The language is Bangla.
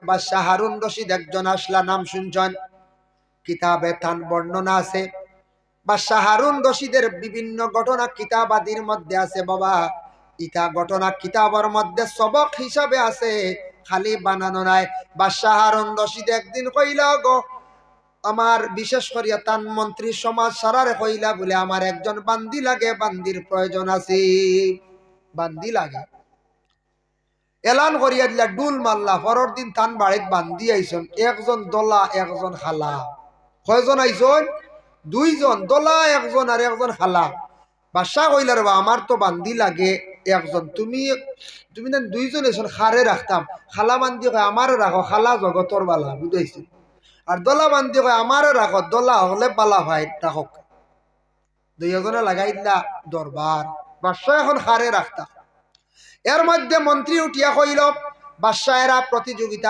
বাদশাহ হারুন রশিদ একজন আসলা, নাম শুনছেন, কিতাবে তান বর্ণনা আছে। বাদশাহ হারুন রশিদের বিভিন্ন ঘটনা কিতাবাদির মধ্যে আছে বাবা। ইটা ঘটনা কিতাবের মধ্যে সবক হিসাবে আছে, খালি বানানো নাই। বাদশাহ হারুন রশিদ একদিন কইলা গো, আমার বিশেষ করিয়া তান মন্ত্রী সমাজ সারারে কইলা বলে আমার একজন বান্দি লাগে, বান্দির প্রয়োজন আছে, বান্দি লাগে। এলান করিয়া দিলা, ডুল মারলা। পরের দিন তান বাড়িত বান্দি আইসন, একজন দলা একজন খালা। কয়জন আইসন? দুইজন, দলা একজন আর একজন খালা। বাদশাহ কইলা রে আমার তো বান্দি লাগে একজন, তুমি তুমি না দুইজন এসন, খারে রাখতাম। খালা বান্দি কয় আমারে রাখো, খালা জগতর বালা, বুঝাইছি। আর দলা বান্দি কয় আমারে রাখো, দলা হলে বালা ভাই রাখক। দুইজনে লাগাই দিলা দরবার। বাদশাহ এখন খারে রাখতাম। এর মধ্যে মন্ত্রী উঠিয়া কইল, বাদশাহেরা প্রতিযোগিতা